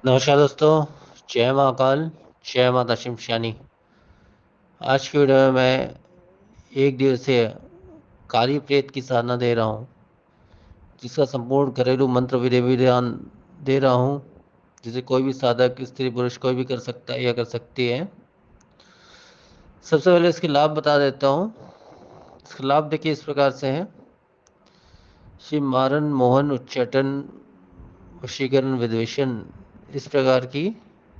नमस्कार दोस्तों। जय महाकाल। जय माता शिमशानी। आज की वीडियो में मैं एक दिवसीय काली प्रेत की साधना दे रहा हूँ, जिसका संपूर्ण घरेलू मंत्र विधि विधान दे रहा हूँ, जिसे कोई भी साधक स्त्री पुरुष कोई भी कर सकता है या कर सकती है। सबसे पहले इसके लाभ बता देता हूँ। इसके लाभ देखिए इस प्रकार से हैं। शिव मारन मोहन उच्चाटन वशीकरण विद्वेषण, इस प्रकार की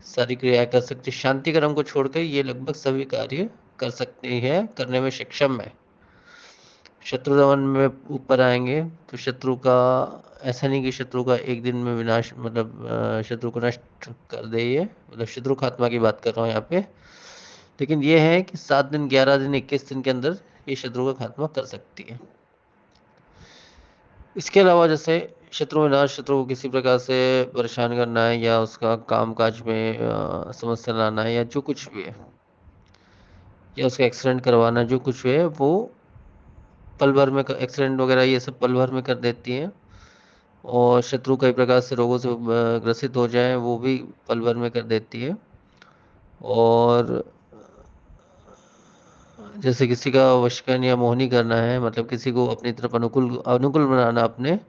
सारी क्रियाएं कर सकते। शांति कर्म को छोड़कर ये लगभग सभी कार्य कर सकते हैं, करने में सक्षम है। शत्रु दमन में ऊपर आएंगे तो शत्रु का ऐसा नहीं कि शत्रु का एक दिन में विनाश, मतलब शत्रु को नष्ट कर दे, ये मतलब शत्रु खात्मा की बात कर रहा हूँ यहाँ पे। लेकिन ये है कि 7 दिन 11 दिन 21 दिन के अंदर ये शत्रु का खात्मा कर सकती है। इसके अलावा जैसे शत्रु विनाश, शत्रु को किसी प्रकार से परेशान करना है या उसका काम काज में समस्या लाना है या जो कुछ भी है, या उसका एक्सीडेंट करवाना, जो कुछ भी है वो पल भर में, एक्सीडेंट वगैरह ये सब पल भर में कर देती हैं। और शत्रु कई प्रकार से रोगों से ग्रसित हो जाए वो भी पल भर में कर देती है। और जैसे किसी का वशीकरण या मोहनी करना है, मतलब किसी को अपनी तरफ अनुकूल अनुकूल बनाना अपने,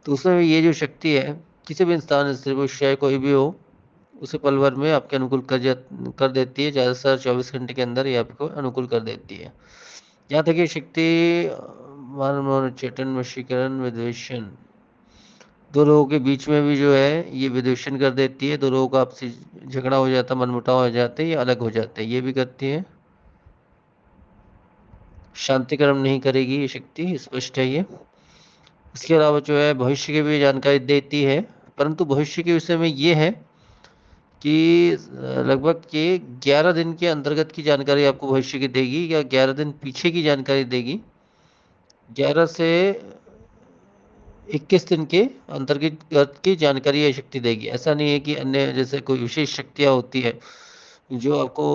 तो उसमें ये जो शक्ति है, किसी भी इंसान, स्त्री पुरुष चाहे कोई भी हो, उसे पल भर में आपके अनुकूल कर देती है। ज़्यादा से ज़्यादा 24 घंटे के अंदर ये आपको अनुकूल कर देती है। यहाँ तक ये शक्ति मान चेतन वशीकरण विद्वेषण, दो लोगों के बीच में भी जो है ये विद्वेषण कर देती है। दो लोगों का आपसी झगड़ा हो जाता, मनमुटाव हो जाते हैं या अलग हो जाते हैं, ये भी करती है। शांतिकरण नहीं करेगी ये शक्ति, स्पष्ट है ये। इसके अलावा जो है भविष्य की भी जानकारी देती है, परंतु भविष्य के विषय में ये है कि लगभग ये 11 दिन के अंतर्गत की जानकारी आपको भविष्य की देगी या 11 दिन पीछे की जानकारी देगी। 11 से 21 दिन के अंतर्गत की जानकारी ये शक्ति देगी। ऐसा नहीं है कि अन्य जैसे कोई विशेष शक्तियाँ होती है जो आपको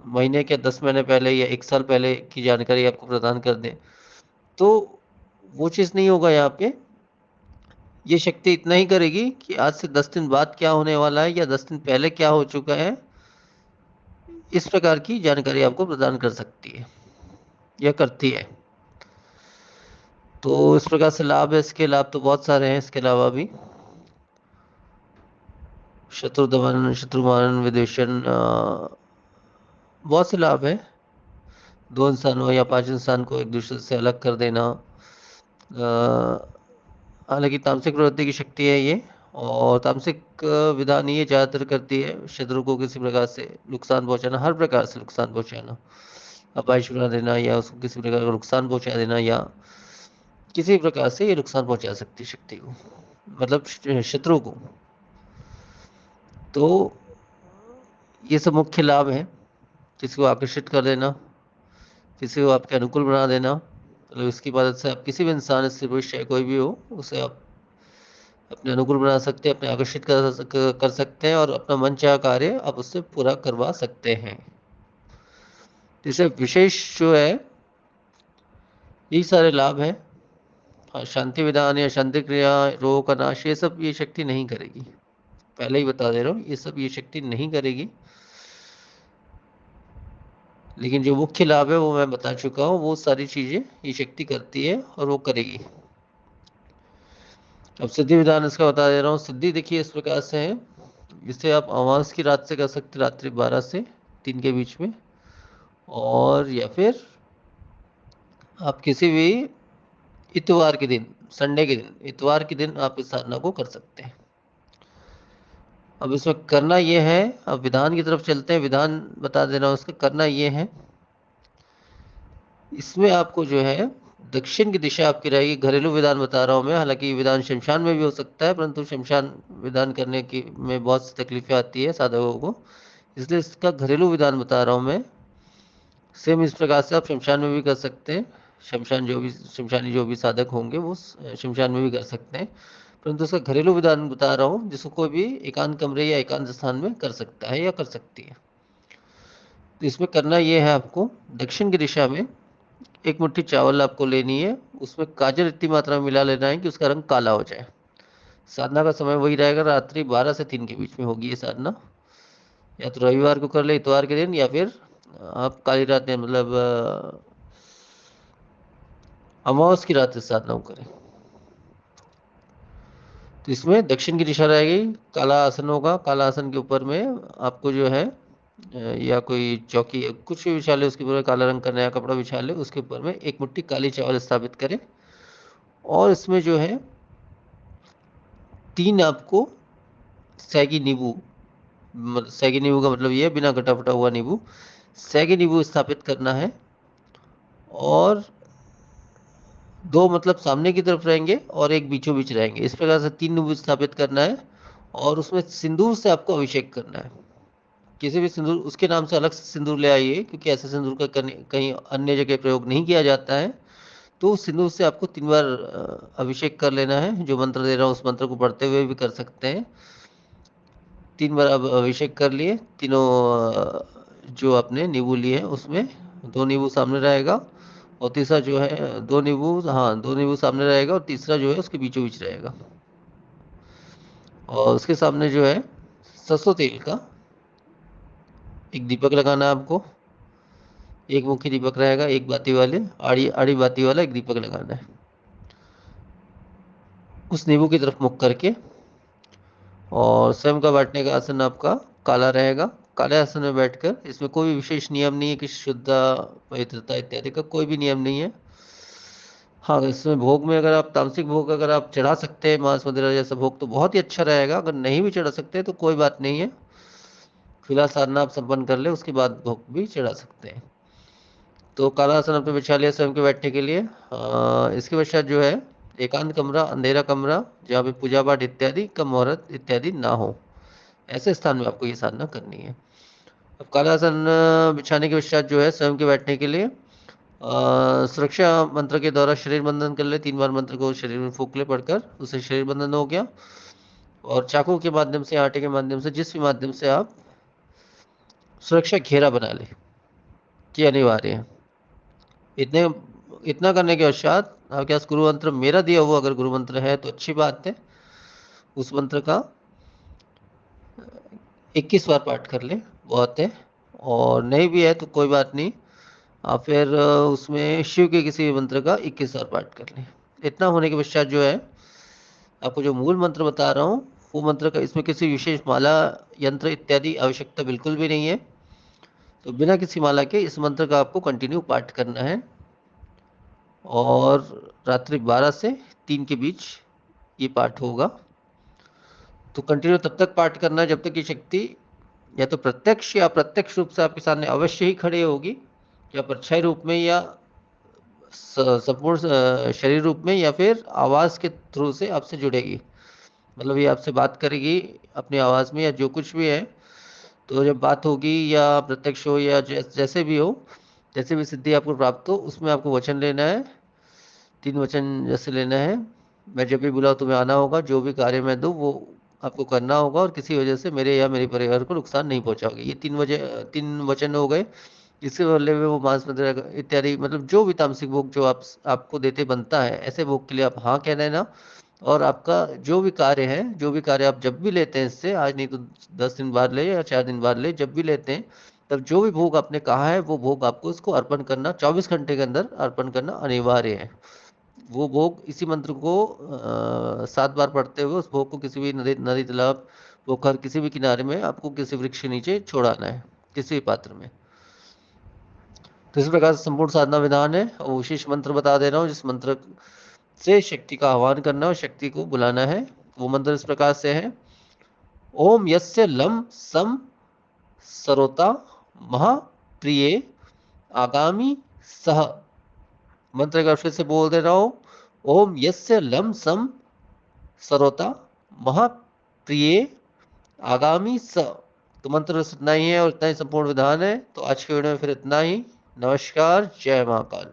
महीने के 10 महीने पहले या 1 साल पहले की जानकारी आपको प्रदान कर दे, तो वो चीज़ नहीं होगा यहाँ पे। ये शक्ति इतना ही करेगी कि आज से 10 दिन बाद क्या होने वाला है या 10 दिन पहले क्या हो चुका है, इस प्रकार की जानकारी आपको प्रदान कर सकती है या करती है। तो इस प्रकार से लाभ है। इसके लाभ तो बहुत सारे हैं। इसके अलावा भी शत्रु दमन, शत्रु मारन, विद्वेषण, बहुत से लाभ है। 2 इंसानों या 5 इंसान को एक दूसरे से अलग कर देना, हालांकि तामसिक प्रवृत्ति की शक्ति है ये। और तामसिक विधान ये ज़्यादातर करती है शत्रु को किसी प्रकार से नुकसान पहुंचाना, हर प्रकार से नुकसान पहुंचाना, अपाहिज बना देना या उसको किसी प्रकार का नुकसान पहुंचा देना, या किसी प्रकार से ये नुकसान पहुंचा सकती है शक्ति को, मतलब शत्रु को। तो ये सब मुख्य लाभ हैं। किसी को आकर्षित कर देना, किसी को आपके अनुकूल बना देना, मतलब इसकी मदद से आप किसी भी इंसान, स्त्री पुरुष चाहे कोई भी हो, उसे आप अपने अनुकूल बना सकते हैं, अपने आकर्षित कर सकते हैं और अपना मनचाहा कार्य आप उससे पूरा करवा सकते हैं। इसे विशेष जो है यही सारे लाभ हैं। हाँ, शांति विधान या शांति क्रिया, रोग का नाश, ये सब ये शक्ति नहीं करेगी। पहले ही बता दे रहा हूँ, ये सब ये शक्ति नहीं करेगी। लेकिन जो मुख्य लाभ है वो मैं बता चुका हूँ, वो सारी चीज़ें ये शक्ति करती है और वो करेगी। अब सिद्धि विधान इसका बता दे रहा हूँ। सिद्धि देखिए इस प्रकार से है, जिसे आप अमावस की रात से कर सकते, रात्रि 12 से 3 के बीच में, और या फिर आप किसी भी इतवार के दिन, संडे के दिन, इतवार के दिन आप इस साधना को कर सकते हैं। अब इसमें करना ये है, अब विधान की तरफ चलते हैं। विधान बता दे रहा हूँ उसका। करना ये है, इसमें आपको जो है दक्षिण की दिशा आपकी रहेगी। घरेलू विधान बता रहा हूँ मैं, हालांकि विधान शमशान में भी हो सकता है, परंतु शमशान विधान करने की में बहुत सी तकलीफें आती है साधकों को, इसलिए इसका घरेलू विधान बता रहा हूँ मैं। सेम इस प्रकार से आप शमशान में भी कर सकते हैं। शमशानी जो भी साधक होंगे वो शमशान में भी कर सकते हैं, परंतु उसका घरेलू विधान बता रहा हूँ, जिसको कोई भी एकांत कमरे या एकांत स्थान में कर सकता है या कर सकती है। तो इसमें करना ये है, आपको दक्षिण की दिशा में एक मुट्ठी चावल आपको लेनी है, उसमें काजल इतनी मात्रा में मिला लेना है कि उसका रंग काला हो जाए। साधना का समय वही रहेगा, रात्रि 12 से 3 के बीच में होगी ये साधना। या तो रविवार को कर ले, इतवार के दिन, या फिर आप काली रात में मतलब अमावस की रात इस साधना को करें। तो इसमें दक्षिण की दिशा रहेगी, काला आसन होगा, काला आसन के ऊपर में आपको जो है या कोई चौकी कुछ भी बिछा ले, उसके ऊपर काला रंग का नया कपड़ा बिछा ले, उसके ऊपर में एक मुट्ठी काली चावल स्थापित करें। और इसमें जो है 3 आपको सैगी नींबू, सैगी नींबू का मतलब ये है बिना कटा फटा हुआ नींबू, सैगी नींबू स्थापित करना है। और 2 मतलब सामने की तरफ रहेंगे और एक बीचों बीच रहेंगे, इस प्रकार से 3 नींबू स्थापित करना है। और उसमें सिंदूर से आपको अभिषेक करना है। किसी भी सिंदूर, उसके नाम से अलग से सिंदूर ले आइए, क्योंकि ऐसे सिंदूर का कहीं अन्य जगह प्रयोग नहीं किया जाता है। तो सिंदूर से आपको 3 बार अभिषेक कर लेना है। जो मंत्र दे रहा हूँ उस मंत्र को पढ़ते हुए भी कर सकते हैं। 3 बार अब अभिषेक कर लिए, तीनों जो आपने नींबू लिए हैं उसमें 2 नींबू सामने रहेगा, और तीसरा जो है 2 नींबू, हाँ 2 नींबू सामने रहेगा, और तीसरा जो है उसके बीचों बीच रहेगा। और उसके सामने जो है सरसों तेल का एक दीपक लगाना है आपको। एक मुखी दीपक रहेगा, एक बाती वाले आड़ी आड़ी बाती वाला एक दीपक लगाना है। उस नींबू की तरफ मुख करके, और स्वयं का बैठने का आसन आपका काला रहेगा। काले आसन में बैठकर, इसमें कोई भी विशेष नियम नहीं है कि शुद्धता पवित्रता इत्यादि का कोई भी नियम नहीं है। हाँ, इसमें भोग में अगर आप तामसिक भोग अगर आप चढ़ा सकते हैं, मांस वगैरह जैसा भोग, तो बहुत ही अच्छा रहेगा। अगर नहीं भी चढ़ा सकते तो कोई बात नहीं है, फिलहाल साधना आप संपन्न कर ले, उसके बाद भोग भी चढ़ा सकते हैं। तो काला आसन आपने बिछा लिया स्वयं के बैठने के लिए। इसके पश्चात जो है एकांत कमरा, अंधेरा कमरा, जहाँ पे पूजा पाठ इत्यादि का मुहूर्त इत्यादि ना हो, ऐसे स्थान में आपको ये साधना करनी है। अब काला आसन बिछाने के पश्चात जो है स्वयं के बैठने के लिए सुरक्षा मंत्र के द्वारा शरीर बंधन कर ले। 3 बार मंत्र को शरीर में फूंक ले पढ़कर, उससे शरीर बंधन हो गया। और चाकू के माध्यम से, आटे के माध्यम से, जिस भी माध्यम से आप सुरक्षा घेरा बना ले, ये अनिवार्य है। इतने इतना करने के पश्चात आपके पास गुरु मंत्र मेरा दिया हुआ अगर गुरु मंत्र है तो अच्छी बात है, उस मंत्र का 21 बार पाठ कर ले, बहुत है। और नहीं भी है तो कोई बात नहीं, आप फिर उसमें शिव के किसी भी मंत्र का 21 बार पाठ कर लें। इतना होने के पश्चात जो है आपको जो मूल मंत्र बता रहा हूँ, वो मंत्र का, इसमें किसी विशेष माला यंत्र इत्यादि आवश्यकता बिल्कुल भी नहीं है। तो बिना किसी माला के इस मंत्र का आपको कंटिन्यू पाठ करना है। और रात्रि 12 से 3 के बीच ये पाठ होगा। तो कंटिन्यू तब तक पाठ करना जब तक ये शक्ति या तो प्रत्यक्ष या अप्रत्यक्ष रूप से आपके सामने अवश्य ही खड़ी होगी, या परछाई रूप में, या संपूर्ण शरीर रूप में, या फिर आवाज़ के थ्रू से आपसे जुड़ेगी। मतलब ये आपसे बात करेगी अपनी आवाज़ में, या जो कुछ भी है। तो जब बात होगी या प्रत्यक्ष हो या जैसे भी हो, जैसे भी सिद्धि आपको प्राप्त हो, उसमें आपको वचन लेना है। 3 वचन जैसे लेना है, मैं जब भी बुलाऊं तुम्हें आना होगा, जो भी कार्य मैं दूं वो आपको करना होगा, और किसी वजह से मेरे या मेरे परिवार को नुकसान नहीं पहुंचाओगे। ये 3 वचन हो गए। इससे बदले में वो मांस मदिरा इत्यादि, मतलब जो भी तामसिक भोग जो आपको देते बनता है, ऐसे भोग के लिए आप हाँ कह देना। और आपका जो भी कार्य है, जो भी कार्य आप जब भी लेते हैं, इससे आज नहीं तो 10 दिन बाद ले या 4 दिन बाद ले, जब भी लेते हैं, तब जो भी भोग आपने कहा है वो भोग आपको इसको अर्पण करना, 24 घंटे के अंदर अर्पण करना अनिवार्य है। वो भोग इसी मंत्र को 7 बार पढ़ते हुए उस भोग को किसी भी नदी नदी तालाब पोखर किसी भी किनारे में आपको किसी वृक्ष के नीचे छोड़ाना है, किसी भी पात्र में। तो इस प्रकार से संपूर्ण साधना विधान है, और विशेष मंत्र बता दे रहा हूँ जिस मंत्र से शक्ति का आह्वान करना और शक्ति को बुलाना है। वो मंत्र इस प्रकार से है, ओम यस्य लं सम सरोता महाप्रिये आगामी सह। मंत्र एक बार फिर से बोल दे रहा हूं, ओम यस्य लं सम सरोता महाप्रिये आगामी स। तो मंत्र बस इतना ही है, और इतना ही संपूर्ण विधान है। तो आज के वीडियो में फिर इतना ही। नमस्कार, जय महाकाल।